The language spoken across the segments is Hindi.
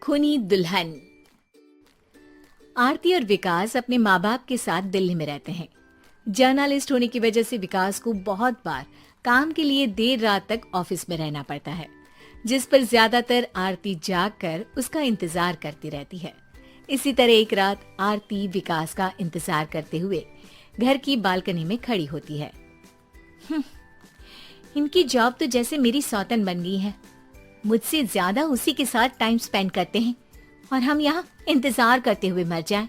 खूनी दुल्हन। आरती और विकास अपने माँ बाप के साथ दिल्ली में रहते हैं। जर्नलिस्ट होने की वजह से विकास को बहुत बार काम के लिए देर रात तक ऑफिस में रहना पड़ता है, जिस पर ज्यादातर आरती जाग कर उसका इंतजार करती रहती है। इसी तरह एक रात आरती विकास का इंतजार करते हुए घर की बालकनी में खड़ी होती है। इनकी जॉब तो जैसे मेरी सौतन बन गई है। मुझसे ज्यादा उसी के साथ टाइम स्पेंड करते हैं और हम यहाँ इंतजार करते हुए मर जाएं।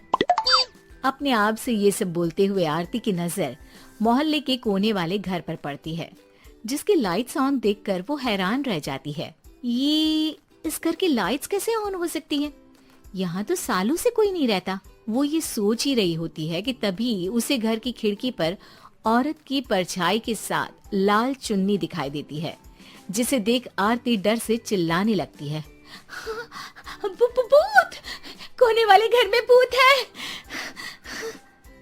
अपने आप से ये सब बोलते हुए आरती की नजर मोहल्ले के कोने वाले घर पर पड़ती है, जिसकी लाइट्स ऑन देखकर वो हैरान रह जाती है। ये इस घर की लाइट्स कैसे ऑन हो सकती हैं? यहाँ तो सालों से कोई नहीं रहता। वो ये सोच ही रही होती है कि तभी उसे घर की खिड़की पर औरत की परछाई के साथ लाल चुन्नी दिखाई देती है, जिसे देख आरती डर से चिल्लाने लगती है। भूत! कोने वाले घर में भूत है!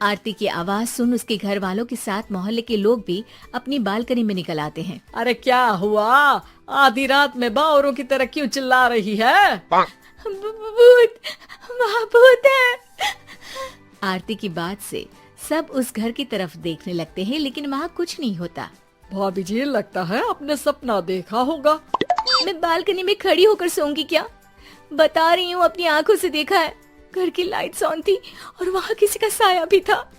आरती की आवाज सुन उसके घर वालों के साथ मोहल्ले के लोग भी अपनी बालकनी में निकल आते हैं। अरे क्या हुआ? आधी रात में बावरों की तरह क्यों चिल्ला रही है? भूत! वहाँ भूत है! आरती की बात से सब उस घर की तरफ देखने लगते हैं, लेकिन वहाँ कुछ नहीं होता। भाभी जी, लगता है आपने सपना देखा होगा। मैं बालकनी में खड़ी होकर सोऊंगी क्या? बता रही हूँ, अपनी आंखों से देखा है। घर की लाइट्स ऑन थी और वहाँ किसी का साया भी था।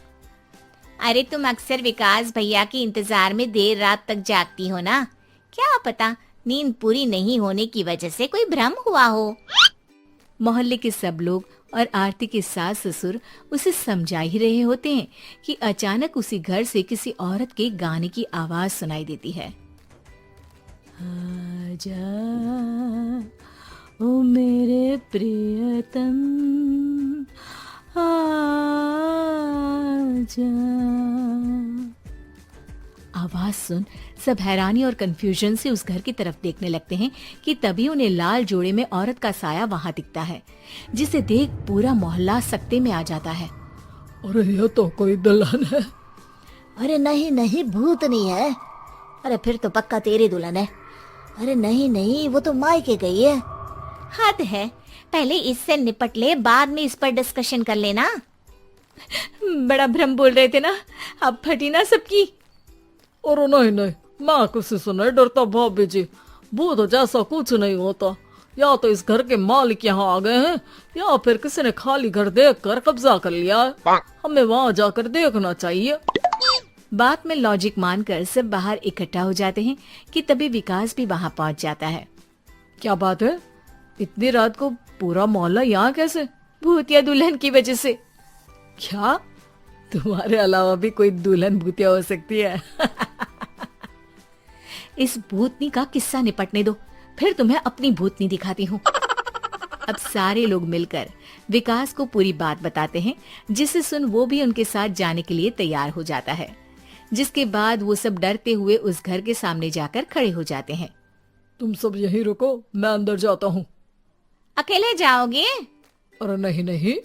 अरे तुम अक्सर विकास भैया के इंतजार में देर रात तक जागती हो ना, क्या पता नींद पूरी नहीं होने की वजह से कोई भ्रम हुआ हो। मोहल्ले के सब लोग और आरती के सास ससुर उसे समझा ही रहे होते हैं कि अचानक उसी घर से किसी औरत के गाने की आवाज सुनाई देती है। आजा ओ मेरे प्रियतम आजा। आवाज सुन सब हैरानी और कंफ्यूजन से उस घर की तरफ देखने लगते हैं कि तभी उन्हें लाल जोड़े में औरत का साया वहां दिखता है, जिसे देख पूरा मोहल्ला सकते में आ जाता है। अरे ये तो कोई दुल्हन है। अरे नहीं नहीं, भूत नहीं है। अरे फिर तो पक्का तेरी दुल्हन है। अरे नहीं नहीं, वो तो मायके गई है। हद है, पहले इससे निपट ले, बाद में इस पर डिस्कशन कर लेना। बड़ा भ्रम बोल रहे थे ना, अब फटी ना सबकी। और नहीं नहीं, मैं किसी से नहीं डरता भाभी जी। भूत जैसा कुछ नहीं होता। या तो इस घर के मालिक यहाँ आ गए हैं, या फिर किसी ने खाली घर देख कर कब्जा कर लिया है। हमें वहाँ जाकर देखना चाहिए। बात में लॉजिक मानकर सब बाहर इकट्ठा हो जाते हैं कि तभी विकास भी वहाँ पहुँच जाता है। क्या बात है? इतनी रात को पूरा मोहल्ला यहाँ कैसे? भूतिया दुल्हन की वजह से। क्या तुम्हारे अलावा भी कोई दुल्हन भूतिया हो सकती है? इस भूतनी का किस्सा निपटने दो, फिर तुम्हें अपनी भूतनी दिखाती हूँ। अब सारे लोग मिलकर विकास को पूरी बात बताते हैं, जिसे सुन वो भी उनके साथ जाने के लिए तैयार हो जाता है। जिसके बाद वो सब डरते हुए उस घर के सामने जाकर खड़े हो जाते हैं। तुम सब यहीं रुको, मैं अंदर जाता हूँ। अकेले जाओगे? अरे नहीं नहीं,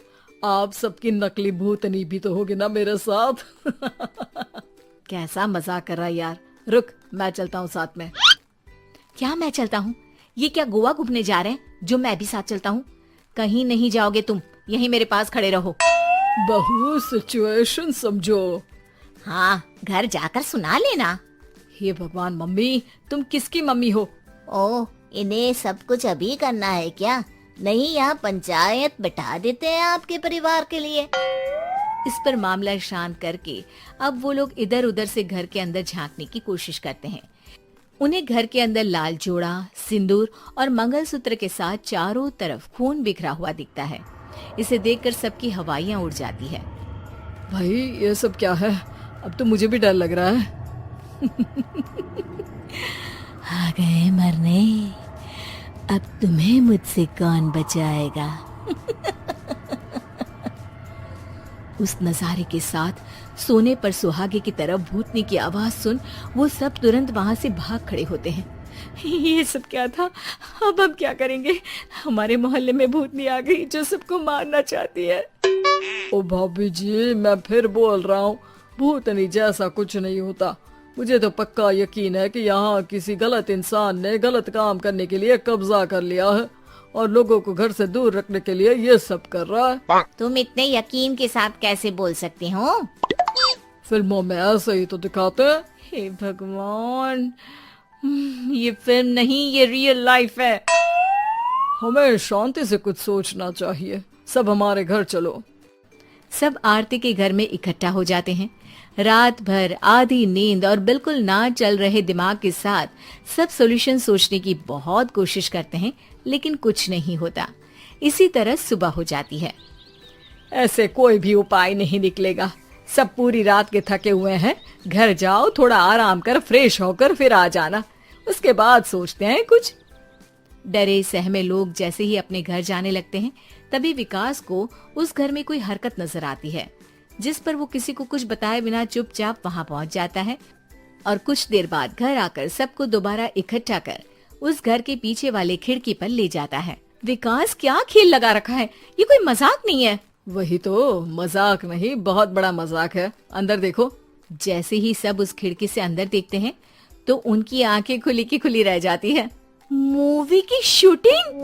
आप सबकी नकली भूतनी भी तो होगी ना मेरे साथ। कैसा मजाक कर रहा है यार। रुक, मैं चलता हूँ साथ में। क्या मैं चलता हूँ? ये क्या गोवा घूमने जा रहे हैं जो मैं भी साथ चलता हूँ? कहीं नहीं जाओगे तुम, यहीं मेरे पास खड़े रहो। बहू सिचुएशन समझो। हाँ, घर जाकर सुना लेना। हे भगवान, मम्मी तुम किसकी मम्मी हो? ओ, इन्हें सब कुछ अभी करना है क्या? नहीं, यहाँ पंचायत बिठा देते हैं आपके परिवार के लिए। इस पर मामला शांत करके अब वो लोग इधर उधर से घर के अंदर झांकने की कोशिश करते हैं। उन्हें घर के अंदर लाल जोड़ा, सिंदूर और मंगलसूत्र के साथ चारों तरफ खून बिखरा हुआ दिखता है। इसे देखकर सबकी हवाइयां उड़ जाती है। भाई ये सब क्या है? अब तो मुझे भी डर लग रहा है। आ गए मरने, अब तुम्हें मुझसे कौन बचाएगा? उस नजारे के साथ सोने पर सुहागे की तरफ भूतनी की आवाज सुन वो सब तुरंत वहां से भाग खड़े होते हैं। ये सब क्या था? अब हम क्या करेंगे? हमारे मोहल्ले में भूतनी आ गई जो सबको मारना चाहती है। ओ भाभी जी, मैं फिर बोल रहा हूँ, भूतनी जैसा कुछ नहीं होता। मुझे तो पक्का यकीन है कि यहाँ किसी गलत इंसान ने गलत काम करने के लिए कब्जा कर लिया है और लोगों को घर से दूर रखने के लिए ये सब कर रहा है। तुम इतने यकीन के साथ कैसे बोल सकते हो? फिल्मों में ऐसे ही तो दिखाते हैं। हे भगवान, ये फिल्म नहीं, ये रियल लाइफ है। हमें शांति से कुछ सोचना चाहिए। सब हमारे घर चलो। सब आरती के घर में इकट्ठा हो जाते हैं। रात भर आधी नींद और बिल्कुल ना चल रहे दिमाग के साथ सब सॉल्यूशन सोचने की बहुत कोशिश करते हैं, लेकिन कुछ नहीं होता। इसी तरह सुबह हो जाती है। ऐसे कोई भी उपाय नहीं निकलेगा। सब पूरी रात के थके हुए हैं। घर जाओ, थोड़ा आराम कर, फ्रेश होकर फिर आ जाना, उसके बाद सोचते हैं कुछ। डरे सहमे लोग जैसे ही अपने घर जाने लगते हैं, तभी विकास को उस घर में कोई हरकत नजर आती है, जिस पर वो किसी को कुछ बताए बिना चुपचाप वहां पहुंच जाता है और कुछ देर बाद घर आकर सबको दोबारा इकट्ठा कर उस घर के पीछे वाले खिड़की पर ले जाता है। विकास, क्या खेल लगा रखा है? ये कोई मजाक नहीं है। वही तो, मजाक नहीं, बहुत बड़ा मजाक है। अंदर देखो। जैसे ही सब उस खिड़की से अंदर देखते हैं तो उनकी आंखें खुली की खुली रह जाती है। मूवी की शूटिंग!